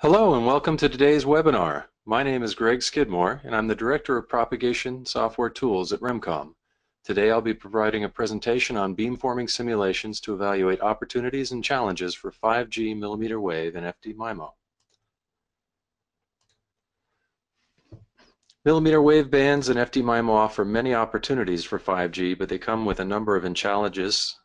Hello and welcome to today's webinar. My name is Greg Skidmore and I'm the Director of Propagation Software Tools at RIMCOM. Today I'll be providing a presentation on beamforming simulations to evaluate opportunities and challenges for 5G mmWave and FD-MIMO. Millimeter wave bands and FD-MIMO offer many opportunities for 5G, but they come with a number of challenges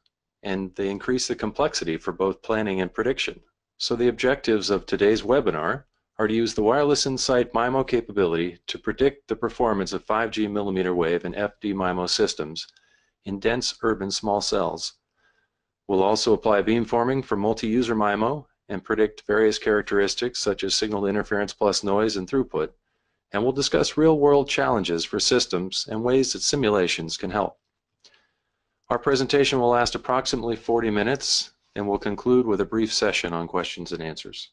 and they increase the complexity for both planning and prediction. So the objectives of today's webinar are to use the Wireless InSite MIMO capability to predict the performance of 5G millimeter wave and FD-MIMO systems in dense urban small cells. We'll also apply beamforming for MultiUser MIMO and predict various characteristics such as signal interference plus noise and throughput. And we'll discuss real-world challenges for systems and ways that simulations can help. Our presentation will last approximately 40 minutes. And we'll conclude with a brief session on questions and answers.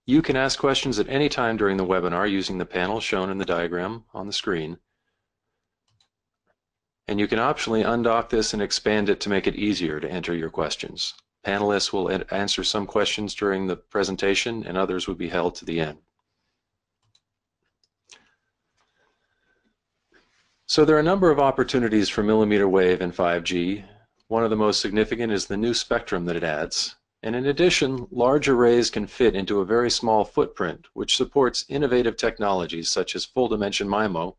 You can ask questions at any time during the webinar using the panel shown in the diagram on the screen. And you can optionally undock this and expand it to make it easier to enter your questions. Panelists will answer some questions during the presentation and others will be held to the end. So there are a number of opportunities for millimeter wave and 5G. One of the most significant is the new spectrum that it adds. And in addition, large arrays can fit into a very small footprint, which supports innovative technologies such as full dimension MIMO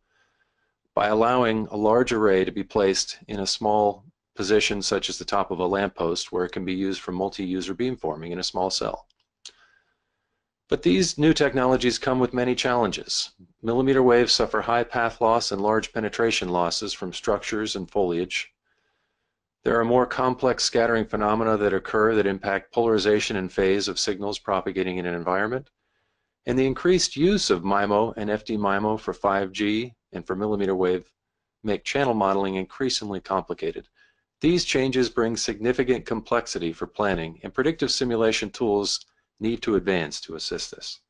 by allowing a large array to be placed in a small position such as the top of a lamppost where it can be used for multi-user beamforming in a small cell. But these new technologies come with many challenges. Millimeter waves suffer high path loss and large penetration losses from structures and foliage. There are more complex scattering phenomena that occur that impact polarization and phase of signals propagating in an environment. And the increased use of MIMO and FD-MIMO for 5G and for millimeter wave make channel modeling increasingly complicated. These changes bring significant complexity for planning, and predictive simulation tools need to advance to assist this.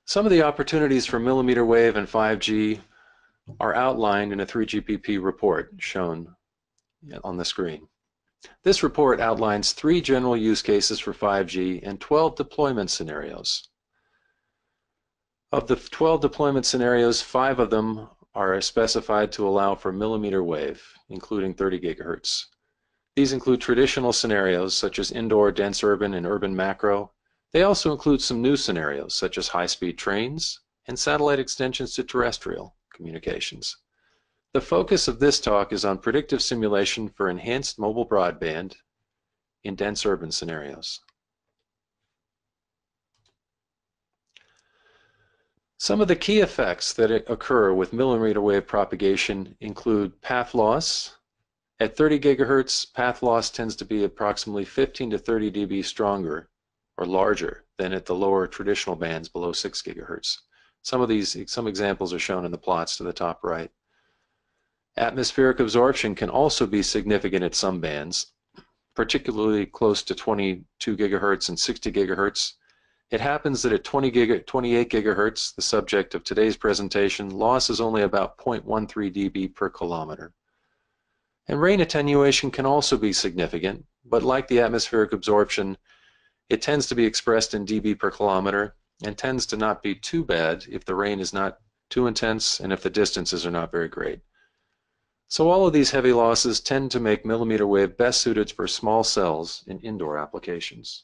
Some of the opportunities for millimeter wave and 5G are outlined in a 3GPP report shown on the screen. This report outlines 3 general use cases for 5G and 12 deployment scenarios. Of the 12 deployment scenarios, 5 of them are specified to allow for millimeter wave, including 30 gigahertz. These include traditional scenarios such as indoor, dense urban, and urban macro. They also include some new scenarios such as high-speed trains and satellite extensions to terrestrial communications. The focus of this talk is on predictive simulation for enhanced mobile broadband in dense urban scenarios. Some of the key effects that occur with millimeter wave propagation include path loss. At 30 gigahertz, path loss tends to be approximately 15 to 30 dB stronger or larger than at the lower traditional bands below 6 gigahertz. Some examples are shown in the plots to the top right. Atmospheric absorption can also be significant at some bands, particularly close to 22 gigahertz and 60 gigahertz. It happens that at 28 gigahertz, the subject of today's presentation, loss is only about 0.13 dB per kilometer. And rain attenuation can also be significant, but like the atmospheric absorption, it tends to be expressed in dB per kilometer and tends to not be too bad if the rain is not too intense and if the distances are not very great. So all of these heavy losses tend to make millimeter wave best suited for small cells in indoor applications.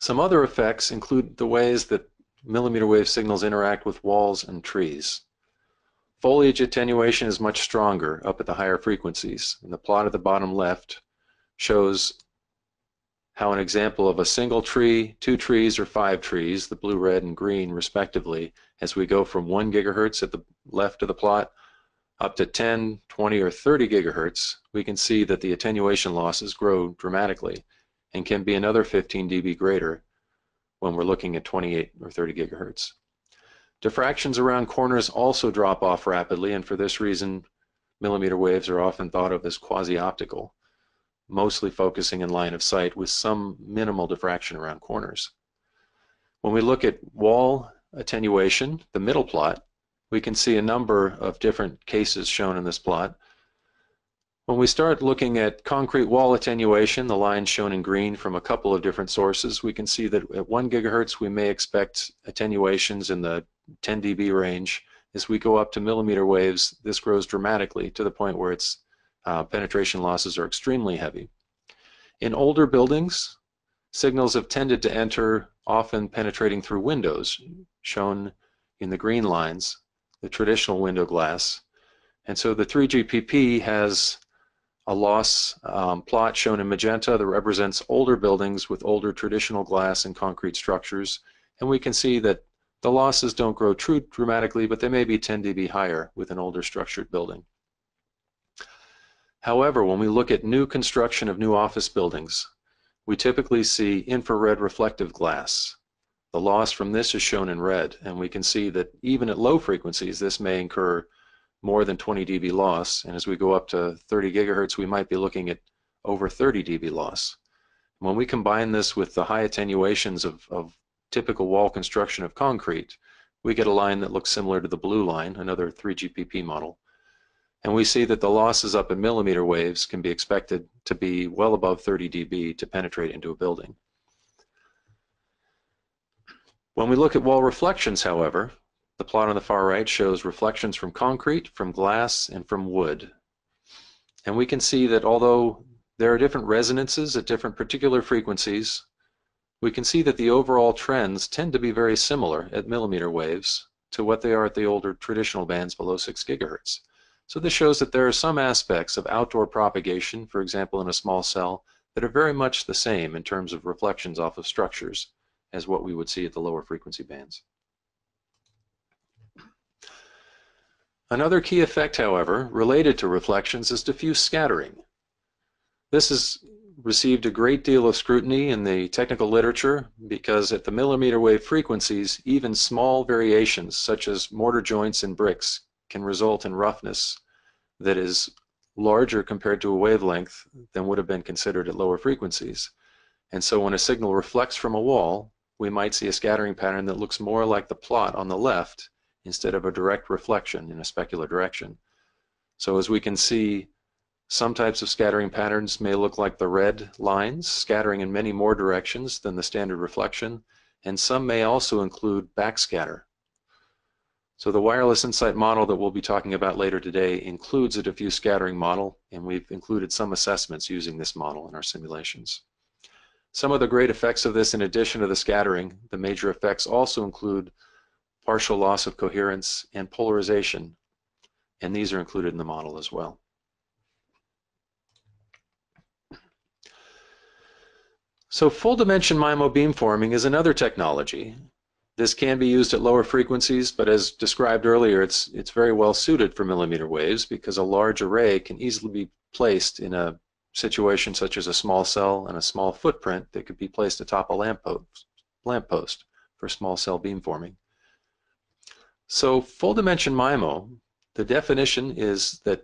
Some other effects include the ways that millimeter wave signals interact with walls and trees. Foliage attenuation is much stronger up at the higher frequencies, and the plot at the bottom left shows how an example of a single tree, 2 trees, or 5 trees, the blue, red, and green respectively, as we go from 1 gigahertz at the left of the plot up to 10, 20, or 30 gigahertz, we can see that the attenuation losses grow dramatically and can be another 15 dB greater when we're looking at 28 or 30 gigahertz. Diffractions around corners also drop off rapidly, and for this reason, millimeter waves are often thought of as quasi-optical, mostly focusing in line of sight with some minimal diffraction around corners. When we look at wall attenuation, the middle plot, we can see a number of different cases shown in this plot. When we start looking at concrete wall attenuation, the line shown in green from a couple of different sources, we can see that at 1 gigahertz we may expect attenuations in the 10 dB range. As we go up to millimeter waves, this grows dramatically to the point where its penetration losses are extremely heavy. In older buildings, signals have tended to enter, often penetrating through windows, shown in the green lines, the traditional window glass. And so the 3GPP has a loss plot shown in magenta that represents older buildings with older traditional glass and concrete structures. And we can see that the losses don't grow too dramatically, but they may be 10 dB higher with an older structured building. However, when we look at new construction of new office buildings, we typically see infrared reflective glass. The loss from this is shown in red, and we can see that even at low frequencies, this may incur more than 20 dB loss, and as we go up to 30 gigahertz, we might be looking at over 30 dB loss. When we combine this with the high attenuations of typical wall construction of concrete, we get a line that looks similar to the blue line, another 3GPP model. And we see that the losses up in millimeter waves can be expected to be well above 30 dB to penetrate into a building. When we look at wall reflections, however, the plot on the far right shows reflections from concrete, from glass, and from wood. And we can see that although there are different resonances at different particular frequencies, we can see that the overall trends tend to be very similar at millimeter waves to what they are at the older traditional bands below 6 gigahertz. So this shows that there are some aspects of outdoor propagation, for example in a small cell, that are very much the same in terms of reflections off of structures as what we would see at the lower frequency bands. Another key effect, however, related to reflections is diffuse scattering. This has received a great deal of scrutiny in the technical literature because at the millimeter wave frequencies, even small variations such as mortar joints in bricks can result in roughness that is larger compared to a wavelength than would have been considered at lower frequencies. And so when a signal reflects from a wall, we might see a scattering pattern that looks more like the plot on the left instead of a direct reflection in a specular direction. So as we can see, some types of scattering patterns may look like the red lines, scattering in many more directions than the standard reflection, and some may also include backscatter. So the Wireless InSite model that we'll be talking about later today includes a diffuse scattering model, and we've included some assessments using this model in our simulations. Some of the great effects of this, in addition to the scattering, the major effects also include partial loss of coherence and polarization, and these are included in the model as well. So full dimension MIMO beamforming is another technology. This can be used at lower frequencies, but as described earlier, it's very well suited for millimeter waves because a large array can easily be placed in a situation such as a small cell and a small footprint that could be placed atop a lamppost for small cell beamforming. So full dimension MIMO, the definition is that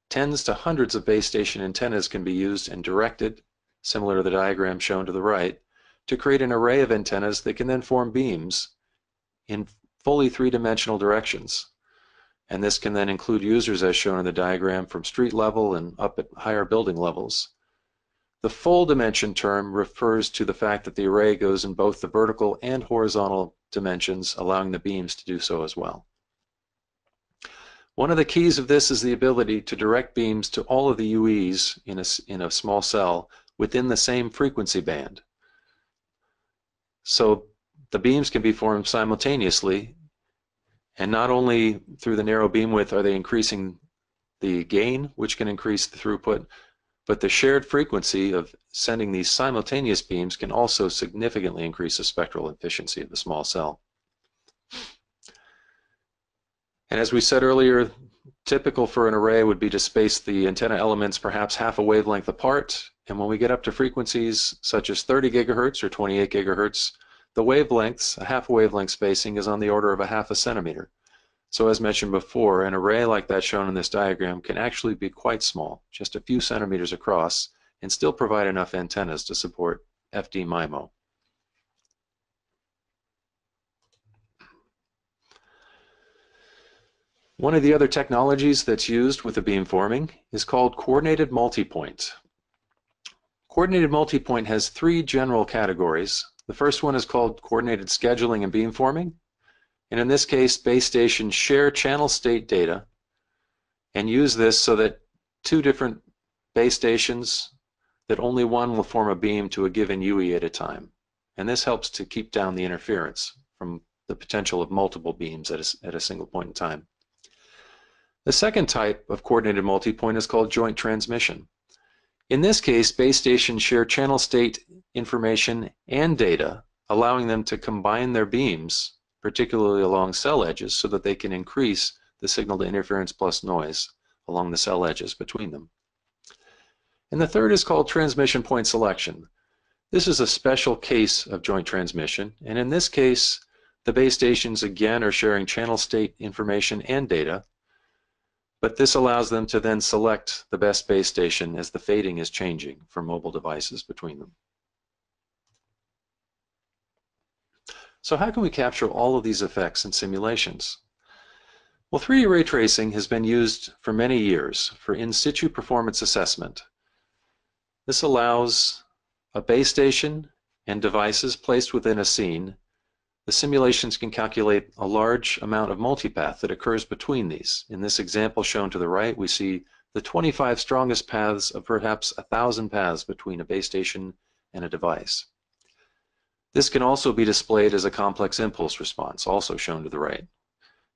tens to hundreds of base station antennas can be used and directed, similar to the diagram shown to the right, to create an array of antennas that can then form beams in fully three-dimensional directions. And this can then include users as shown in the diagram from street level and up at higher building levels. The full dimension term refers to the fact that the array goes in both the vertical and horizontal dimensions, allowing the beams to do so as well. One of the keys of this is the ability to direct beams to all of the UEs in a small cell within the same frequency band. So the beams can be formed simultaneously, and not only through the narrow beam width are they increasing the gain, which can increase the throughput, but the shared frequency of sending these simultaneous beams can also significantly increase the spectral efficiency of the small cell. And as we said earlier, typical for an array would be to space the antenna elements perhaps half a wavelength apart, and when we get up to frequencies such as 30 gigahertz or 28 gigahertz, the wavelengths, a half wavelength spacing, is on the order of a half a centimeter. So as mentioned before, an array like that shown in this diagram can actually be quite small, just a few centimeters across, and still provide enough antennas to support FD-MIMO. One of the other technologies that's used with the beamforming is called coordinated multipoint. Coordinated multipoint has three general categories. The first one is called coordinated scheduling and beamforming. And in this case, base stations share channel state data and use this so that two different base stations, that only one will form a beam to a given UE at a time. And this helps to keep down the interference from the potential of multiple beams at a single point in time. The second type of coordinated multipoint is called joint transmission. In this case, base stations share channel state information and data, allowing them to combine their beams, particularly along cell edges, so that they can increase the signal to interference plus noise along the cell edges between them. And the third is called transmission point selection. This is a special case of joint transmission, and in this case, the base stations again are sharing channel state information and data, but this allows them to then select the best base station as the fading is changing for mobile devices between them. So how can we capture all of these effects in simulations? Well, 3D ray tracing has been used for many years for in situ performance assessment. This allows a base station and devices placed within a scene. The simulations can calculate a large amount of multipath that occurs between these. In this example shown to the right, we see the 25 strongest paths of perhaps 1,000 paths between a base station and a device. This can also be displayed as a complex impulse response, also shown to the right.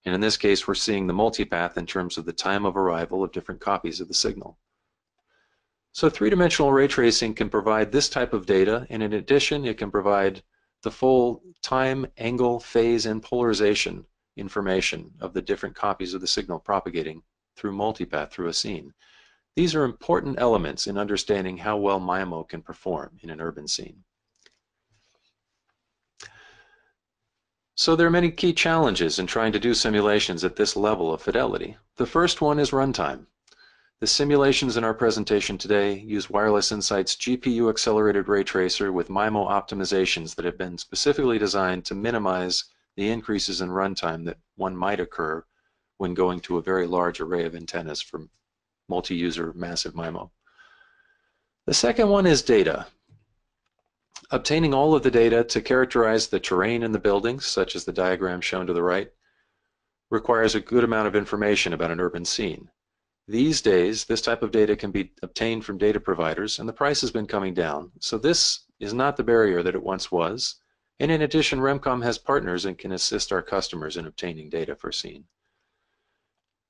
And in this case, we're seeing the multipath in terms of the time of arrival of different copies of the signal. So three-dimensional ray tracing can provide this type of data, and in addition, it can provide the full time, angle, phase, and polarization information of the different copies of the signal propagating through multipath through a scene. These are important elements in understanding how well MIMO can perform in an urban scene. So there are many key challenges in trying to do simulations at this level of fidelity. The first one is runtime. The simulations in our presentation today use Wireless InSite's GPU-accelerated ray tracer with MIMO optimizations that have been specifically designed to minimize the increases in runtime that one might occur when going to a very large array of antennas for multi-user massive MIMO. The second one is data. Obtaining all of the data to characterize the terrain in the buildings, such as the diagram shown to the right, requires a good amount of information about an urban scene. These days, this type of data can be obtained from data providers, and the price has been coming down. So this is not the barrier that it once was. And in addition, REMCOM has partners and can assist our customers in obtaining data for scene.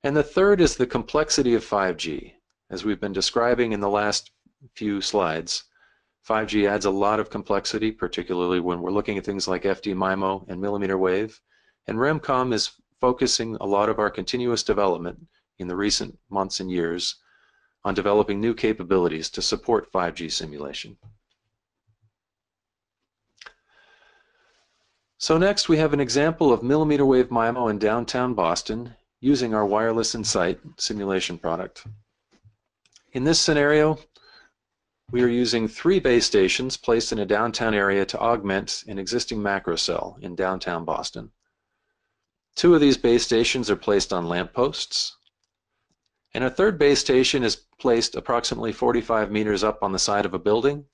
And the third is the complexity of 5G. As we've been describing in the last few slides, 5G adds a lot of complexity, particularly when we're looking at things like FD-MIMO and mmWave. And REMCOM is focusing a lot of our continuous development in the recent months and years on developing new capabilities to support 5G simulation. So next we have an example of mmWave MIMO in downtown Boston using our Wireless InSite simulation product. In this scenario, we are using 3 base stations placed in a downtown area to augment an existing macro cell in downtown Boston. 2 of these base stations are placed on lampposts, and a third base station is placed approximately 45 meters up on the side of a building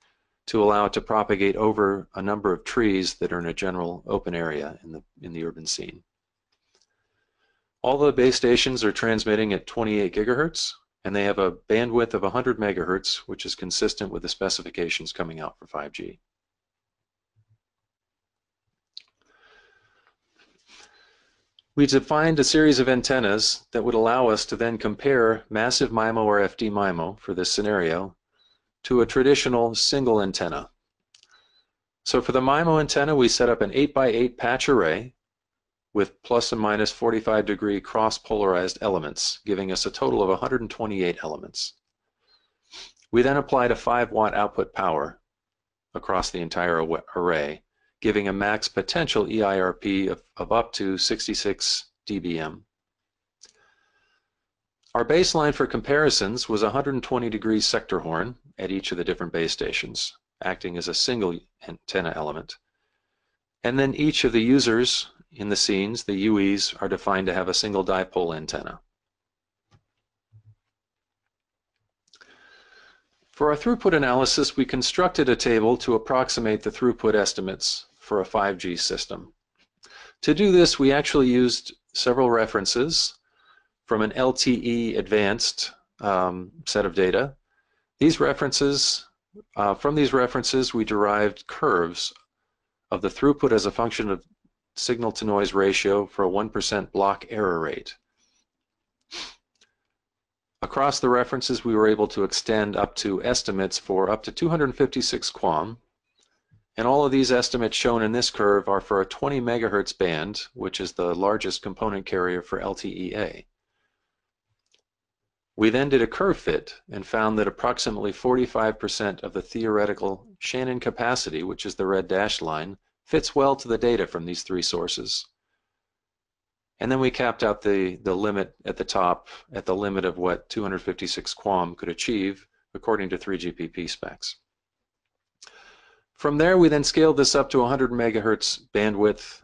to allow it to propagate over a number of trees that are in a general open area in the urban scene. All the base stations are transmitting at 28 gigahertz, and they have a bandwidth of 100 megahertz, which is consistent with the specifications coming out for 5G. We defined a series of antennas that would allow us to then compare massive MIMO or FD-MIMO for this scenario to a traditional single antenna. So for the MIMO antenna, we set up an 8x8 patch array with plus and minus 45-degree cross-polarized elements, giving us a total of 128 elements. We then applied a 5-watt output power across the entire array, giving a max potential EIRP of up to 66 dBm. Our baseline for comparisons was a 120-degree sector horn at each of the different base stations, acting as a single antenna element. And then each of the users in the scenes, the UEs, are defined to have a single dipole antenna. For our throughput analysis, we constructed a table to approximate the throughput estimates for a 5G system. To do this, we actually used several references from an LTE advanced set of data. From these references, we derived curves of the throughput as a function of signal-to-noise ratio for a 1% block error rate. Across the references, we were able to extend up to estimates for up to 256 QAM, and all of these estimates shown in this curve are for a 20 megahertz band, which is the largest component carrier for LTE-A. We then did a curve fit and found that approximately 45% of the theoretical Shannon capacity, which is the red dashed line, fits well to the data from these three sources. And then we capped out the limit at the top at the limit of what 256 QAM could achieve according to 3GPP specs. From there, we then scaled this up to 100 megahertz bandwidth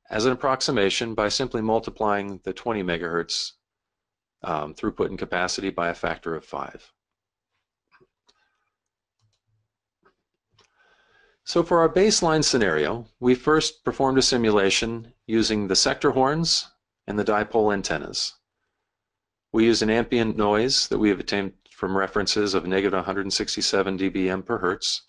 as an approximation by simply multiplying the 20 megahertz throughput and capacity by a factor of 5. So for our baseline scenario, we first performed a simulation using the sector horns and the dipole antennas. We used an ambient noise that we have obtained from references of negative 167 dBm per hertz,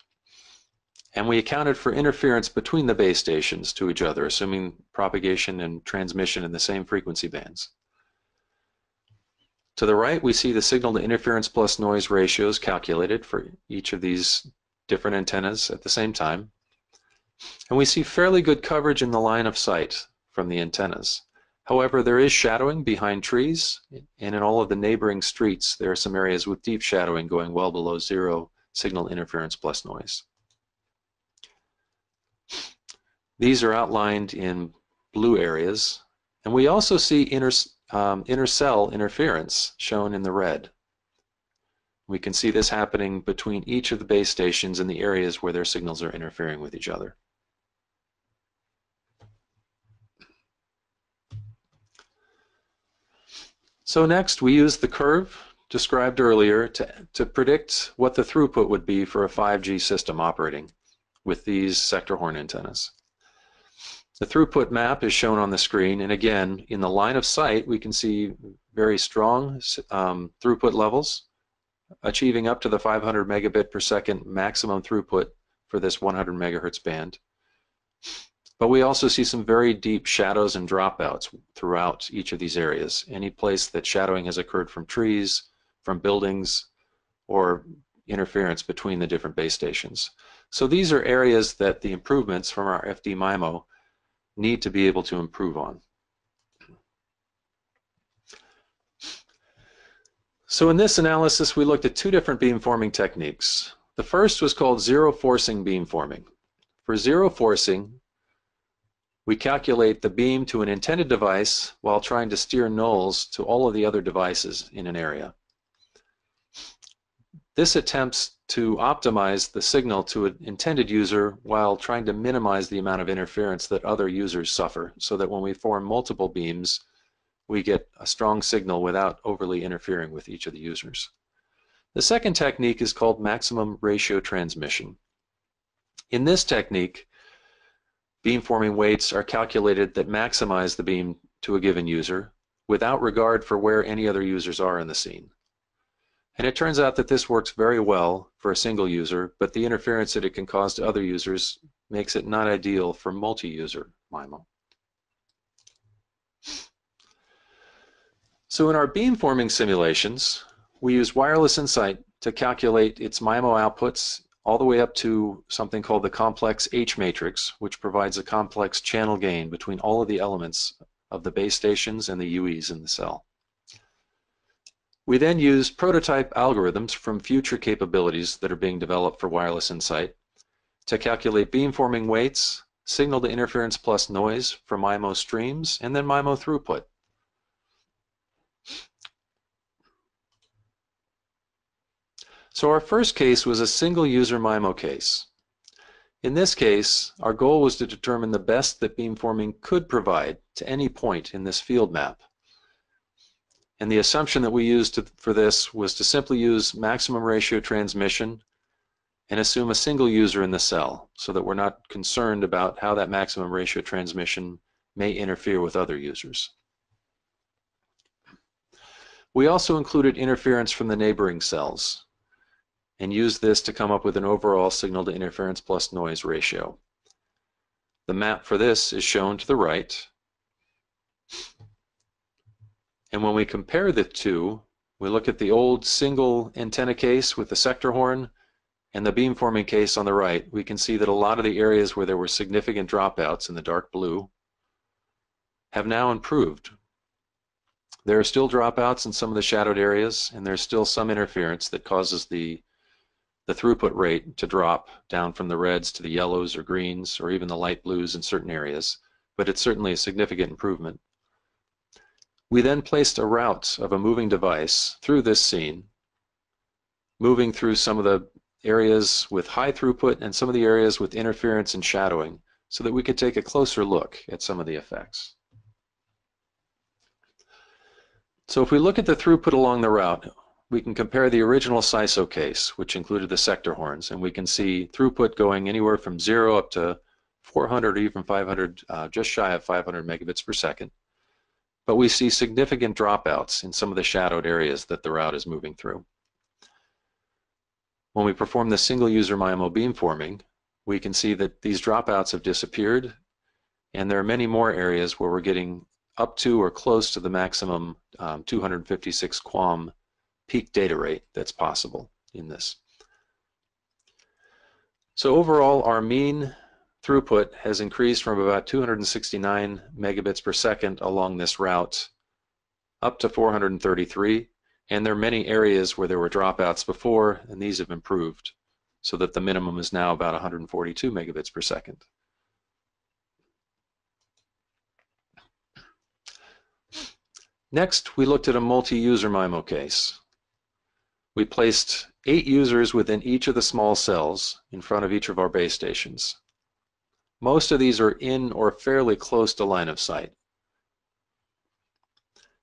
and we accounted for interference between the base stations to each other, assuming propagation and transmission in the same frequency bands. To the right, we see the signal to interference plus noise ratios calculated for each of these different antennas at the same time. And we see fairly good coverage in the line of sight from the antennas. However, there is shadowing behind trees, and in all of the neighboring streets, there are some areas with deep shadowing going well below zero signal interference plus noise. These are outlined in blue areas, and we also see inner cell interference shown in the red. We can see this happening between each of the base stations in the areas where their signals are interfering with each other. So next, we use the curve described earlier to predict what the throughput would be for a 5G system operating with these sector horn antennas. The throughput map is shown on the screen, and again, in the line of sight, we can see very strong throughput levels, achieving up to the 500 megabit per second maximum throughput for this 100 megahertz band. But we also see some very deep shadows and dropouts throughout each of these areas. Any place that shadowing has occurred from trees, from buildings, or interference between the different base stations. So these are areas that the improvements from our FD-MIMO need to be able to improve on. So in this analysis, we looked at two different beamforming techniques. The first was called zero forcing beamforming. For zero forcing, we calculate the beam to an intended device while trying to steer nulls to all of the other devices in an area. This attempts to optimize the signal to an intended user while trying to minimize the amount of interference that other users suffer, so that when we form multiple beams, we get a strong signal without overly interfering with each of the users. The second technique is called maximum ratio transmission. In this technique, beamforming weights are calculated that maximize the beam to a given user without regard for where any other users are in the scene. And it turns out that this works very well for a single user, but the interference that it can cause to other users makes it not ideal for multi-user MIMO. So in our beamforming simulations, we use Wireless InSite to calculate its MIMO outputs all the way up to something called the complex H matrix, which provides a complex channel gain between all of the elements of the base stations and the UEs in the cell. We then use prototype algorithms from future capabilities that are being developed for Wireless InSite to calculate beamforming weights, signal to interference plus noise for MIMO streams, and then MIMO throughput. So our first case was a single user MIMO case. In this case, our goal was to determine the best that beamforming could provide to any point in this field map. And the assumption that we used for this was to simply use maximum ratio transmission and assume a single user in the cell so that we're not concerned about how that maximum ratio transmission may interfere with other users. We also included interference from the neighboring cells and used this to come up with an overall signal to interference plus noise ratio. The map for this is shown to the right. And when we compare the two, we look at the old single antenna case with the sector horn and the beamforming case on the right. We can see that a lot of the areas where there were significant dropouts in the dark blue have now improved. There are still dropouts in some of the shadowed areas, and there's still some interference that causes the throughput rate to drop down from the reds to the yellows or greens or even the light blues in certain areas, but it's certainly a significant improvement. We then placed a route of a moving device through this scene, moving through some of the areas with high throughput and some of the areas with interference and shadowing so that we could take a closer look at some of the effects. So if we look at the throughput along the route, we can compare the original CISO case, which included the sector horns, and we can see throughput going anywhere from 0 up to 400 or even 500, just shy of 500 megabits per second. But we see significant dropouts in some of the shadowed areas that the route is moving through. When we perform the single user MIMO beamforming, we can see that these dropouts have disappeared, and there are many more areas where we're getting up to or close to the maximum 256 QAM peak data rate that's possible in this. So overall, our mean throughput has increased from about 269 megabits per second along this route up to 433, and there are many areas where there were dropouts before, and these have improved so that the minimum is now about 142 megabits per second. Next, we looked at a multi-user MIMO case. We placed 8 users within each of the small cells in front of each of our base stations. Most of these are in or fairly close to line of sight.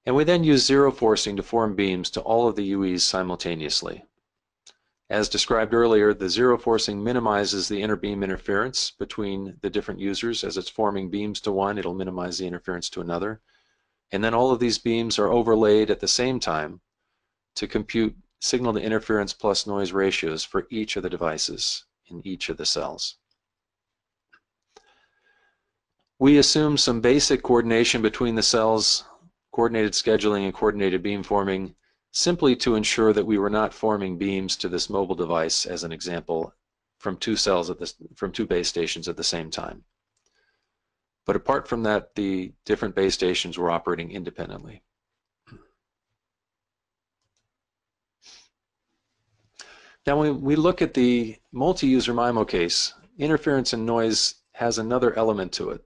And we then used zero forcing to form beams to all of the UEs simultaneously. As described earlier, the zero forcing minimizes the interbeam interference between the different users. As it's forming beams to one, it'll minimize the interference to another. And then all of these beams are overlaid at the same time to compute signal to interference plus noise ratios for each of the devices in each of the cells. We assumed some basic coordination between the cells, coordinated scheduling and coordinated beamforming, simply to ensure that we were not forming beams to this mobile device, as an example, from two base stations at the same time. But apart from that, the different base stations were operating independently. Now, when we look at the multi-user MIMO case, interference and noise has another element to it.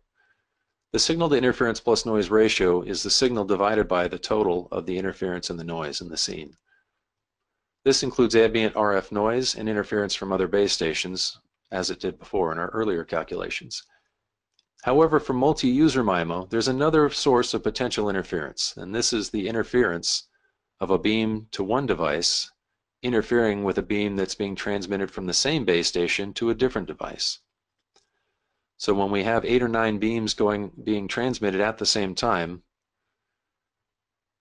The signal to interference plus noise ratio is the signal divided by the total of the interference and the noise in the scene. This includes ambient RF noise and interference from other base stations, as it did before in our earlier calculations. However, for multi-user MIMO, there's another source of potential interference, and this is the interference of a beam to one device interfering with a beam that's being transmitted from the same base station to a different device. So when we have 8 or 9 beams being transmitted at the same time,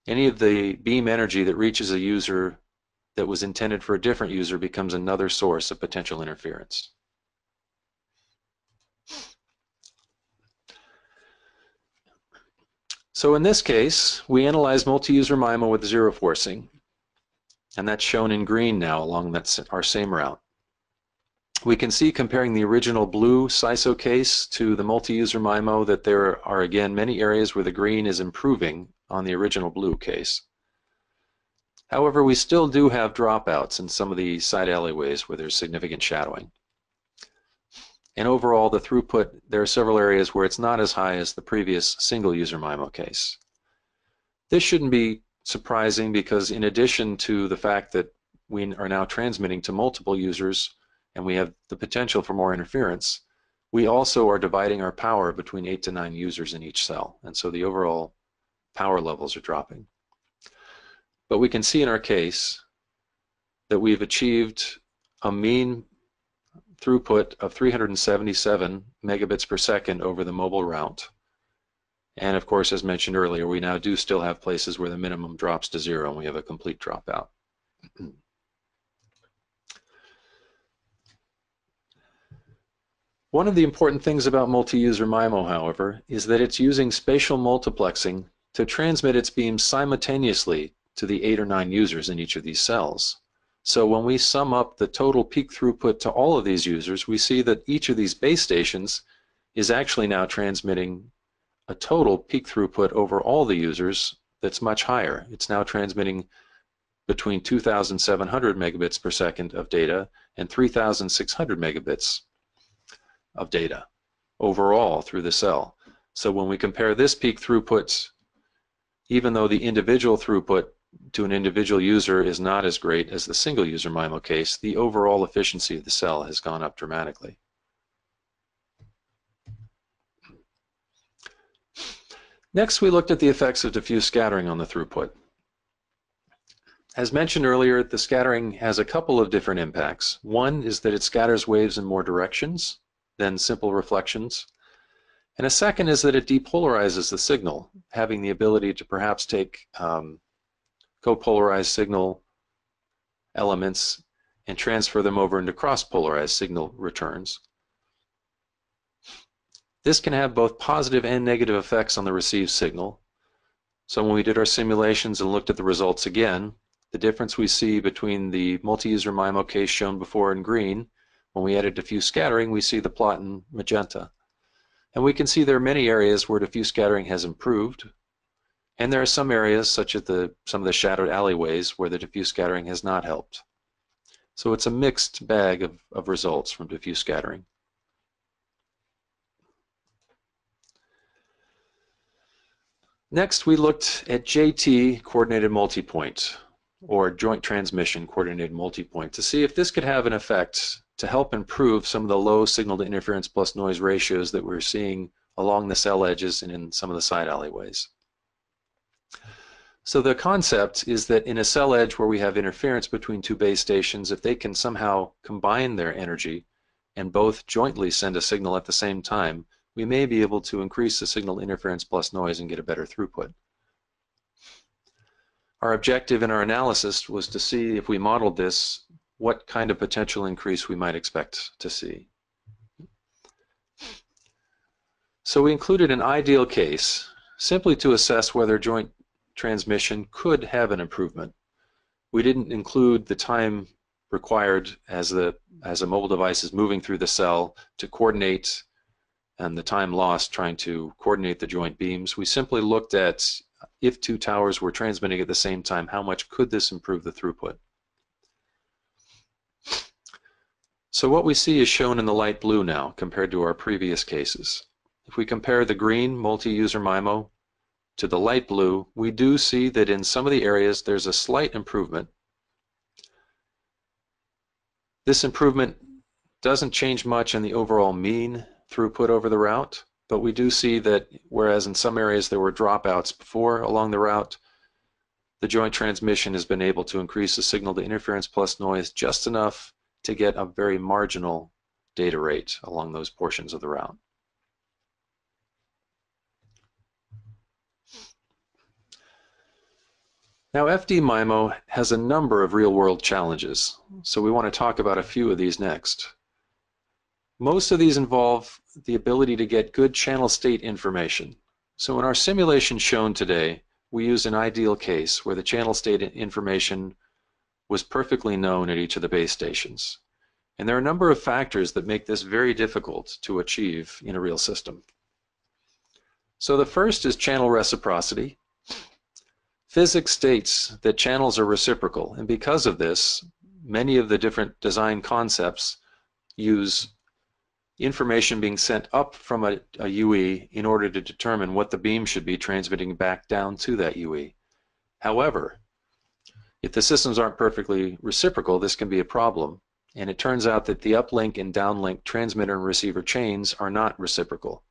any of the beam energy that reaches a user that was intended for a different user becomes another source of potential interference. So in this case, we analyzed multi-user MIMO with zero forcing, and that's shown in green now along our same route. We can see, comparing the original blue CISO case to the multi-user MIMO, that there are again many areas where the green is improving on the original blue case. However, we still do have dropouts in some of the side alleyways where there's significant shadowing. And overall, the throughput, there are several areas where it's not as high as the previous single-user MIMO case. This shouldn't be surprising because, in addition to the fact that we are now transmitting to multiple users and we have the potential for more interference, we also are dividing our power between 8 to 9 users in each cell, and so the overall power levels are dropping. But we can see in our case that we've achieved a mean throughput of 377 megabits per second over the mobile route. And of course, as mentioned earlier, we now do still have places where the minimum drops to 0 and we have a complete dropout. One of the important things about MultiUser MIMO, however, is that it's using spatial multiplexing to transmit its beams simultaneously to the 8 or 9 users in each of these cells. So when we sum up the total peak throughput to all of these users, we see that each of these base stations is actually now transmitting a total peak throughput over all the users that's much higher. It's now transmitting between 2,700 megabits per second of data and 3,600 megabits of data overall through the cell. So when we compare this peak throughput, even though the individual throughput to an individual user is not as great as the single user MIMO case, the overall efficiency of the cell has gone up dramatically. Next, we looked at the effects of diffuse scattering on the throughput. As mentioned earlier, the scattering has a couple of different impacts. One is that it scatters waves in more directions than simple reflections. And a second is that it depolarizes the signal, having the ability to perhaps take copolarized signal elements and transfer them over into cross-polarized signal returns. This can have both positive and negative effects on the received signal. So when we did our simulations and looked at the results again, the difference we see between the MultiUser MIMO case shown before in green, when we added diffuse scattering, we see the plot in magenta. And we can see there are many areas where diffuse scattering has improved, and there are some areas, such as some of the shadowed alleyways, where the diffuse scattering has not helped. So it's a mixed bag of results from diffuse scattering. Next, we looked at JT coordinated multipoint, or joint transmission coordinated multipoint, to see if this could have an effect to help improve some of the low signal to interference plus noise ratios that we're seeing along the cell edges and in some of the side alleyways. So the concept is that in a cell edge where we have interference between two base stations, if they can somehow combine their energy and both jointly send a signal at the same time, we may be able to increase the signal interference plus noise and get a better throughput. Our objective in our analysis was to see, if we modeled this, what kind of potential increase we might expect to see. So we included an ideal case simply to assess whether joint transmission could have an improvement. We didn't include the time required as a mobile device is moving through the cell to coordinate and the time lost trying to coordinate the joint beams. We simply looked at, if two towers were transmitting at the same time, how much could this improve the throughput? So what we see is shown in the light blue now compared to our previous cases. If we compare the green MultiUser MIMO to the light blue, we do see that in some of the areas there's a slight improvement. This improvement doesn't change much in the overall mean throughput over the route, but we do see that whereas in some areas there were dropouts before along the route, the joint transmission has been able to increase the signal to interference plus noise just enough to get a very marginal data rate along those portions of the route. Now, FD-MIMO has a number of real-world challenges, so we want to talk about a few of these next. Most of these involve the ability to get good channel state information. So in our simulation shown today, we used an ideal case where the channel state information was perfectly known at each of the base stations. And there are a number of factors that make this very difficult to achieve in a real system. So the first is channel reciprocity. Physics states that channels are reciprocal, and because of this, many of the different design concepts use information being sent up from a UE in order to determine what the beam should be transmitting back down to that UE. However, if the systems aren't perfectly reciprocal, this can be a problem. And it turns out that the uplink and downlink transmitter and receiver chains are not reciprocal.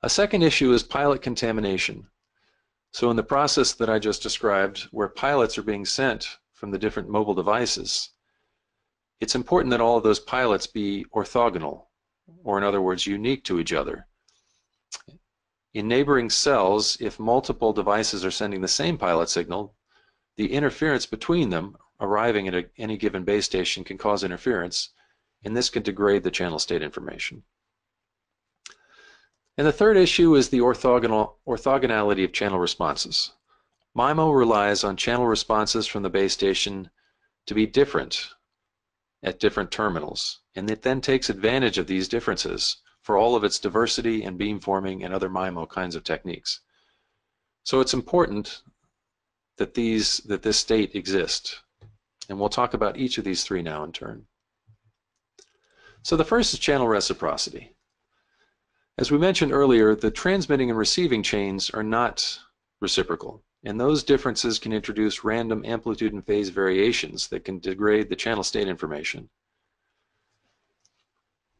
A second issue is pilot contamination. So in the process that I just described, where pilots are being sent from the different mobile devices, it's important that all of those pilots be orthogonal, or in other words, unique to each other. In neighboring cells, if multiple devices are sending the same pilot signal, the interference between them arriving at any given base station can cause interference, and this can degrade the channel state information. And the third issue is the orthogonality of channel responses. MIMO relies on channel responses from the base station to be different at different terminals, and it then takes advantage of these differences for all of its diversity and beamforming and other MIMO kinds of techniques. So it's important that this state exists, and we'll talk about each of these three now in turn. So the first is channel reciprocity. As we mentioned earlier, the transmitting and receiving chains are not reciprocal, and those differences can introduce random amplitude and phase variations that can degrade the channel state information.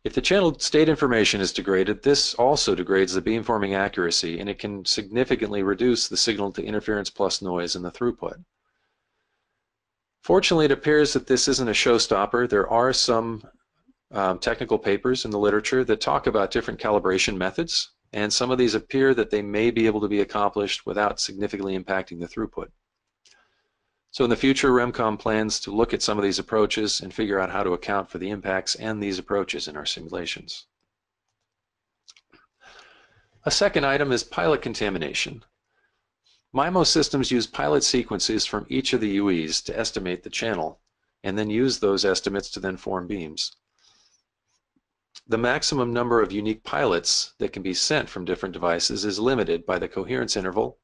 If the channel state information is degraded, this also degrades the beamforming accuracy, and it can significantly reduce the signal to interference plus noise in the throughput. Fortunately, it appears that this isn't a showstopper. There are some technical papers in the literature that talk about different calibration methods, and some of these appear that they may be able to be accomplished without significantly impacting the throughput. So in the future, REMCOM plans to look at some of these approaches and figure out how to account for the impacts and these approaches in our simulations. A second item is pilot contamination. MIMO systems use pilot sequences from each of the UEs to estimate the channel, and then use those estimates to then form beams. The maximum number of unique pilots that can be sent from different devices is limited by the coherence interval,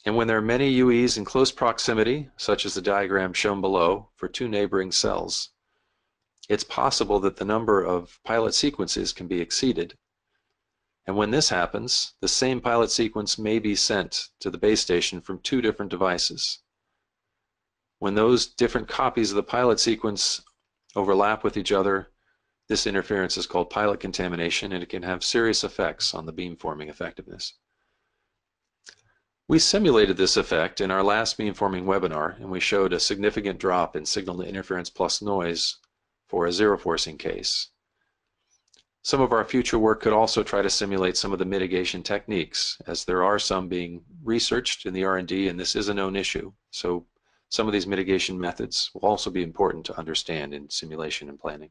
and when there are many UEs in close proximity, such as the diagram shown below for two neighboring cells, it's possible that the number of pilot sequences can be exceeded. And when this happens, the same pilot sequence may be sent to the base station from two different devices. When those different copies of the pilot sequence overlap with each other, this interference is called pilot contamination, and it can have serious effects on the beamforming effectiveness. We simulated this effect in our last beamforming webinar, and we showed a significant drop in signal to interference plus noise for a zero forcing case. Some of our future work could also try to simulate some of the mitigation techniques, as there are some being researched in the R&D, and this is a known issue. So some of these mitigation methods will also be important to understand in simulation and planning.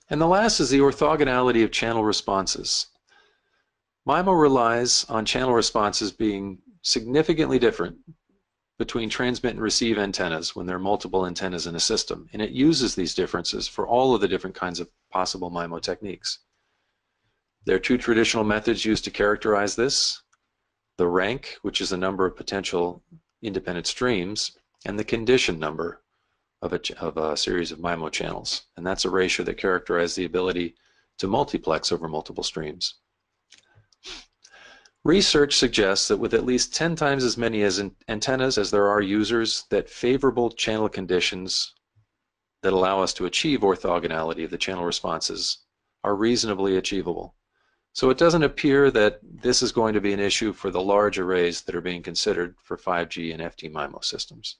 And the last is the orthogonality of channel responses. MIMO relies on channel responses being significantly different between transmit and receive antennas when there are multiple antennas in a system, and it uses these differences for all of the different kinds of possible MIMO techniques. There are two traditional methods used to characterize this: the rank, which is the number of potential independent streams, and the condition number of a series of MIMO channels, and that's a ratio that characterizes the ability to multiplex over multiple streams. Research suggests that with at least 10 times as many antennas as there are users, that favorable channel conditions that allow us to achieve orthogonality of the channel responses are reasonably achievable. So it doesn't appear that this is going to be an issue for the large arrays that are being considered for 5G and FD-MIMO systems.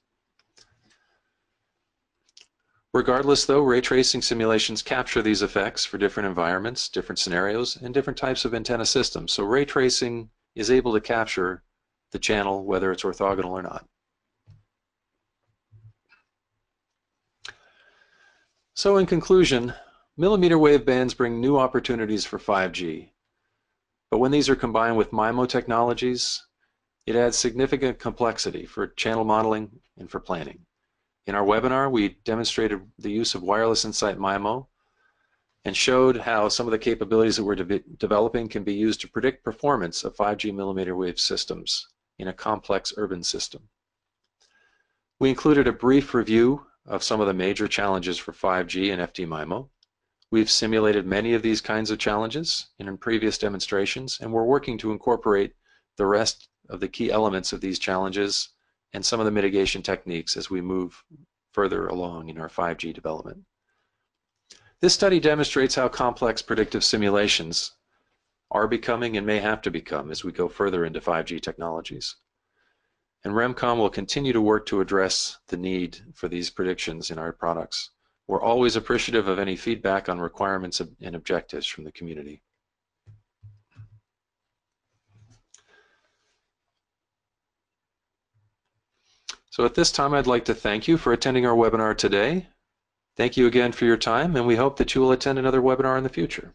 Regardless, though, ray tracing simulations capture these effects for different environments, different scenarios, and different types of antenna systems. So ray tracing is able to capture the channel whether it's orthogonal or not. So in conclusion, millimeter wave bands bring new opportunities for 5G. But when these are combined with MIMO technologies, it adds significant complexity for channel modeling and for planning. In our webinar, we demonstrated the use of Wireless InSite MIMO and showed how some of the capabilities that we're developing can be used to predict performance of 5G millimeter wave systems in a complex urban system. We included a brief review of some of the major challenges for 5G and FD-MIMO. We've simulated many of these kinds of challenges in previous demonstrations, and we're working to incorporate the rest of the key elements of these challenges and some of the mitigation techniques as we move further along in our 5G development. This study demonstrates how complex predictive simulations are becoming and may have to become as we go further into 5G technologies. And REMCOM will continue to work to address the need for these predictions in our products. We're always appreciative of any feedback on requirements and objectives from the community. So at this time, I'd like to thank you for attending our webinar today. Thank you again for your time, and we hope that you will attend another webinar in the future.